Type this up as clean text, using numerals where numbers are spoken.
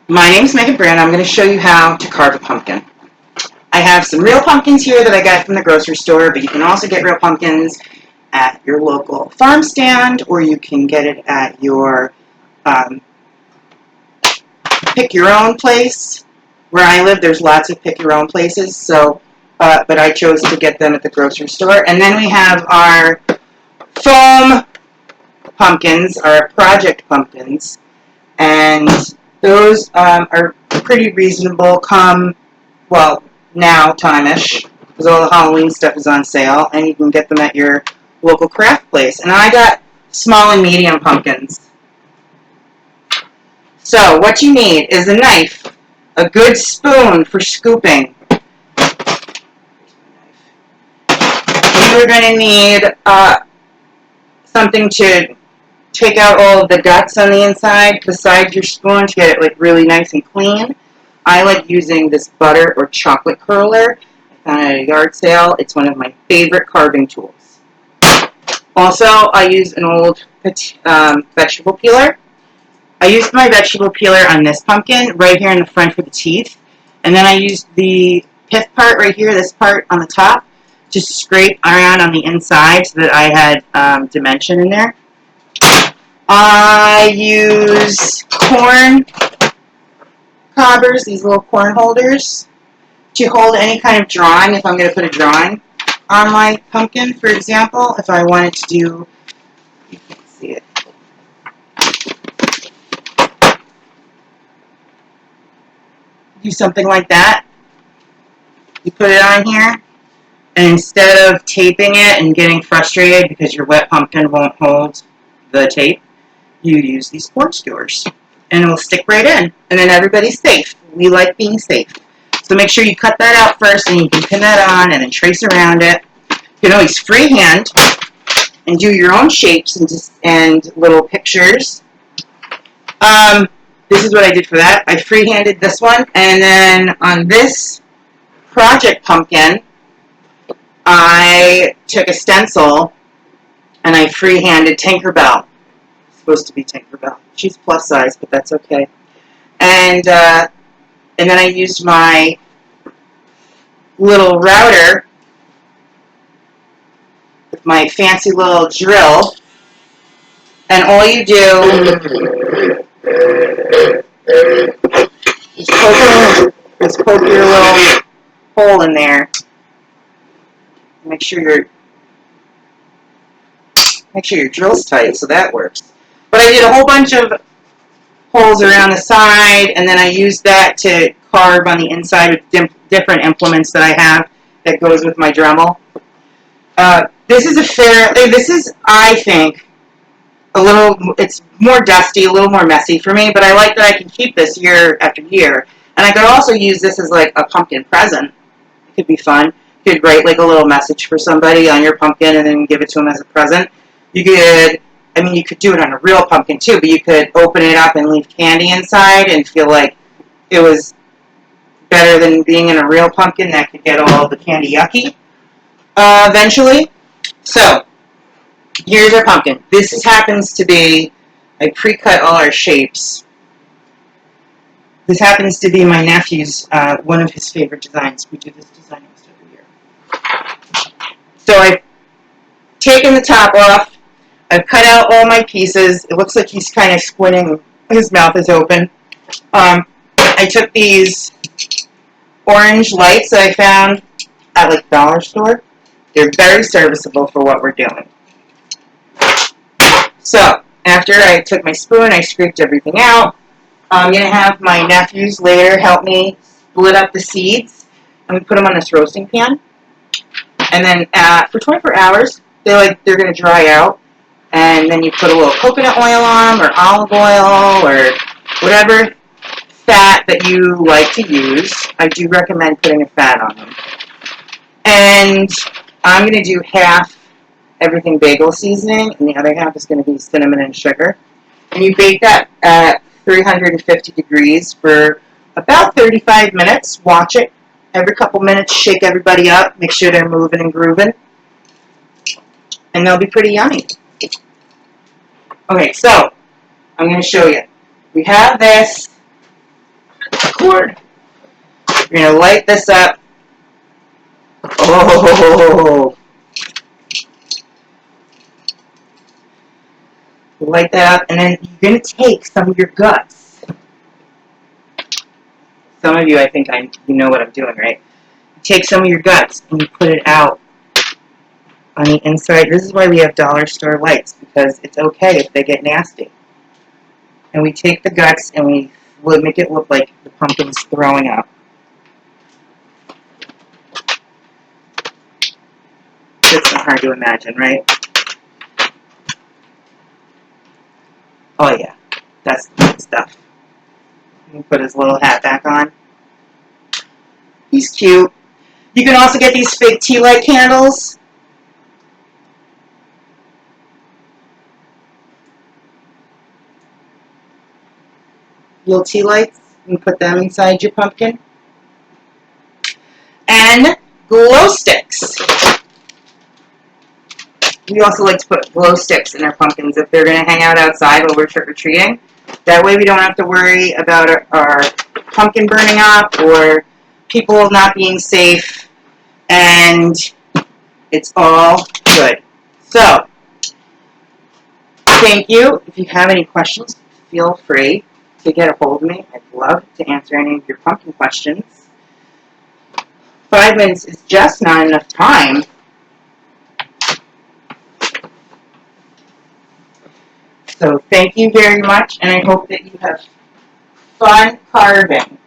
My name is Megan Brand. I'm going to show you how to carve a pumpkin. I have some real pumpkins here that I got from the grocery store, but you can also get real pumpkins at your local farm stand, or you can get it at your pick your own place. Where I live, there's lots of pick your own places, but I chose to get them at the grocery store. And then we have our foam pumpkins, our project pumpkins, and those are pretty reasonable. Well, now time-ish, because all the Halloween stuff is on sale, and you can get them at your local craft place. And I got small and medium pumpkins. So what you need is a knife, a good spoon for scooping. You're going to need something to take out all of the guts on the inside besides your spoon to get it like really nice and clean. I like using this butter or chocolate curler. I found it at a yard sale. It's one of my favorite carving tools. Also, I use an old vegetable peeler. I used my vegetable peeler on this pumpkin right here in the front for the teeth. And then I used the pith part right here, this part on the top, to scrape around on the inside so that I had dimension in there. I use corn cobbers, these little corn holders, to hold any kind of drawing. If I'm going to put a drawing on my pumpkin, for example, if I wanted to do, you can't see it, do something like that, you put it on here, and instead of taping it and getting frustrated because your wet pumpkin won't hold the tape, you use these corn skewers, and it will stick right in, and then everybody's safe. We like being safe. So make sure you cut that out first, and you can pin that on and then trace around it. You can always freehand and do your own shapes and little pictures. This is what I did for that. I freehanded this one, and then on this project pumpkin, I took a stencil and I freehanded Tinkerbell. It's supposed to be Tinkerbell. She's plus size, but that's okay. And then I used my little router with my fancy little drill, and all you do is poke your little hole in there. Make sure your drill's tight, so that works. But I did a whole bunch of holes around the side, and then I used that to carve on the inside with different implements that I have that goes with my Dremel. This is, I think, it's more dusty, a little more messy for me, but I like that I can keep this year after year. And I could also use this as like a pumpkin present. It could be fun. You could write like a little message for somebody on your pumpkin and then give it to them as a present. You could do it on a real pumpkin too, but you could open it up and leave candy inside and feel like it was better than being in a real pumpkin that could get all the candy yucky eventually. So, here's our pumpkin. This happens to be, I pre-cut all our shapes. This happens to be my nephew's, one of his favorite designs. We do this design almost every year. So I've taken the top off. I've cut out all my pieces. It looks like he's kind of squinting. His mouth is open. I took these orange lights that I found at like the dollar store. They're very serviceable for what we're doing. So, after I took my spoon, I scraped everything out. I'm going to have my nephews later help me split up the seeds. I'm going to put them on this roasting pan. And then for 24 hours, they're going to dry out. And then you put a little coconut oil on them, or olive oil, or whatever fat that you like to use. I do recommend putting a fat on them. And I'm going to do half everything bagel seasoning, and the other half is going to be cinnamon and sugar. And you bake that at 350 degrees for about 35 minutes. Watch it every couple minutes, shake everybody up, make sure they're moving and grooving, and they'll be pretty yummy. Okay, so I'm going to show you. We have this cord. You're going to light this up. Oh, light that up, and then you're going to take some of your guts. Some of you, I think, you know what I'm doing, right? You take some of your guts and you put it out on the inside. This is why we have dollar store lights, because it's okay if they get nasty. And we take the guts and we make it look like the pumpkin's throwing up. It's not hard to imagine, right? Oh yeah, that's the good stuff. He put his little hat back on. He's cute. You can also get these fake tea light candles. Little tea lights. You put them inside your pumpkin. And glow sticks. We also like to put glow sticks in our pumpkins if they're going to hang out outside while we're trick-or-treating. That way we don't have to worry about our pumpkin burning up or people not being safe, and it's all good. So, thank you. If you have any questions, feel free to get a hold of me. I'd love to answer any of your pumpkin questions. 5 minutes is just not enough time. So thank you very much, and I hope that you have fun carving.